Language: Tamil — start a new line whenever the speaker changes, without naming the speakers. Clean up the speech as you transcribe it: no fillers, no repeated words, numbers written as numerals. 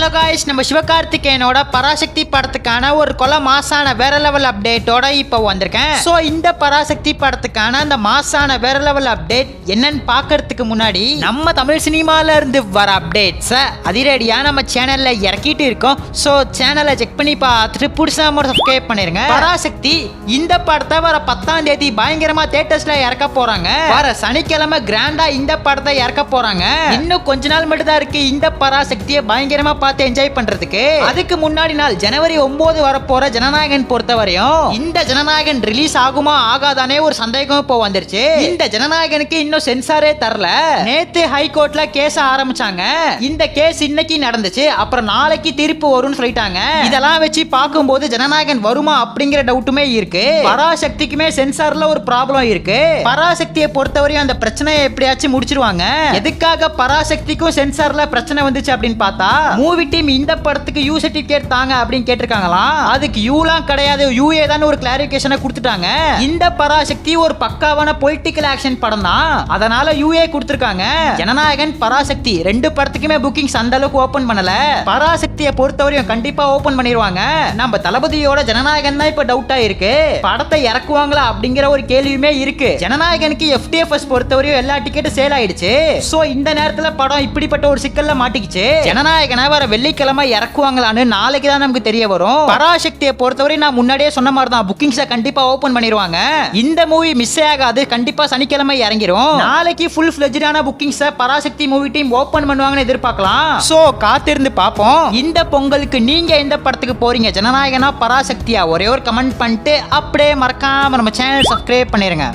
ஹலோ காய்ஸ், நம்ம சிவகார்த்திகேயனோட பராசக்தி படத்துக்கான ஒரு கொலை மாசான வேற லெவல் அப்டேட்டோட இப்போ வந்திருக்கேன். ஸோ இந்த பராசக்தி படத்துக்கான அந்த மாசான வேற லெவல் அப்டேட் என்னன்னு பார்க்கறதுக்கு முன்னாடி நம்ம தமிழ் சினிமால இருந்து வர அப்டேட்ஸை அதிரடியா நம்ம சேனல்ல இறக்கிட்டு இருக்கோம். ஸோ சேனலை செக் பண்ணி பார்த்துட்டு புதுசாக சப்ஸ்கிரைப் பண்ணிருங்க. பராசக்தி இந்த படத்தை வர 10ஆம் தேதி பயங்கரமா தியேட்டர்ஸ்ல இறக்க போறாங்க. வர சனிக்கிழமை கிராண்டா இந்த படத்தை இறக்க போறாங்க. இன்னும் கொஞ்ச நாள் மட்டும் தான் இருக்கு இந்த பராசக்தியை பயங்கரமா பார்த்து என்ஜாய் பண்றதுக்கு. அதுக்கு முன்னாடி நாள் ஜனவரி 9 வர போற ஜனநாயகன் பொறுத்தவரையும் இந்த ஜனநாயகன் ரிலீஸ் ஆகுமா ஆகாதானே ஒரு சந்தேகம் இப்போ வந்துருச்சு. இந்த ஜனநாயகனுக்கு இன்னும் சென்சாரே தரல. நேத்து ஹைகோர்ட்ல கேஸ் ஆரம்பிச்சாங்க. இந்த கேஸ் இன்னைக்கு நடந்துச்சு. அப்புறம் நாளைக்கு தீர்ப்பு வரும்னு சொல்லிட்டாங்க. இதெல்லாம் வச்சு பார்க்கும்போது ஜனநாயகன் வருமா அப்படிங்கிற டவுட்டுமே இருக்கு. பராசக்திக்குமே சென்சார்ல ஒரு ப்ராப்ளம் இருக்கு. பராசக்தியை பொறுத்தவரையும் அந்த பிரச்சனையை எப்படியாச்சும் முடிச்சிருவாங்க. எதுக்காக பராசக்திக்கும் சென்சார்ல பிரச்சனை வந்துச்சு அப்படின்னு பார்த்தா, மூவி டீம் இந்த படத்துக்கு யூ சர்டிபிகேட் தாங்க அப்படின்னு கேட்டிருக்காங்களாம். அதுக்கு யூலாம் கிடையாது, யூஏ தான் ஒரு கிளாரிபிகேஷனை கொடுத்துட்டாங்க. இந்த பராசக்தி ஒரு பக்காவான பொலிட்டிக்கல் ஆக்ஷன் படம் தான், அதனால யூஏ கொடுத்திருக்காங்க. ஜனநாயகன் பராசக்தி ரெண்டு படத்துக்குமே புக்கிங்ஸ் அந்த அளவுக்கு ஓபன் பண்ணல. பராசக்தியை பொறுத்தவரையும் கண்டிப்பா ஓபன் பண்ணிடுவாங்க. நம்ம தளபதியோட ஜனநாயகன் தான் இப்ப டவுட்டா இருக்கு. படத்தை இறக்குவாங்களா அப்படிங்கிற ஒரு கேள்வியுமே இருக்கு. ஜனநாயகனுக்கு FTFS பொறுத்தவரையும் எல்லா டிக்கெட்டும் சேல் ஆயிடுச்சு. சோ இந்த நேரத்துல படம் இப்படிப்பட்ட ஒரு சிக்கல்ல மாட்டிக்கிச்சு. ஜனநாயகனை வர வெள்ளிக்கிழமை இறக்குவாங்களான்னு நாளைக்கு தான் நமக்கு தெரிய வரும். பராசக்தியை பொறுத்தவரை நான் முன்னாடியே சொன்ன மாதிரி தான் புக்கிங்ஸை கண்டிப்பா ஓபன் பண்ணிடுவாங்க. இந்த மூவி மிஸ் ஆகாது, கண்டிப்பா சனிக்கிழமை இறங்கிரும். நாளைக்கு ஃபுல் ஃபிளெஜ்டான புக்கிங்ஸை பராசக்தி மூவி டீம் ஓபன் பண்ணுவாங்கன்னு எதிர்பார்க்கலாம். சோ காத்திருந்து பார்ப்போம். இந்த பொங்கலுக்கு நீங்க எந்த படத்துக்கு போறீங்க, ஜனநாயகனா பராசக்தியா? ஒரே ஒரு கமெண்ட் பண்ணிட்டு அப்படியே மறக்காம நம்ம சேனல் சப்ஸ்கிரைப் பண்ணிருங்க.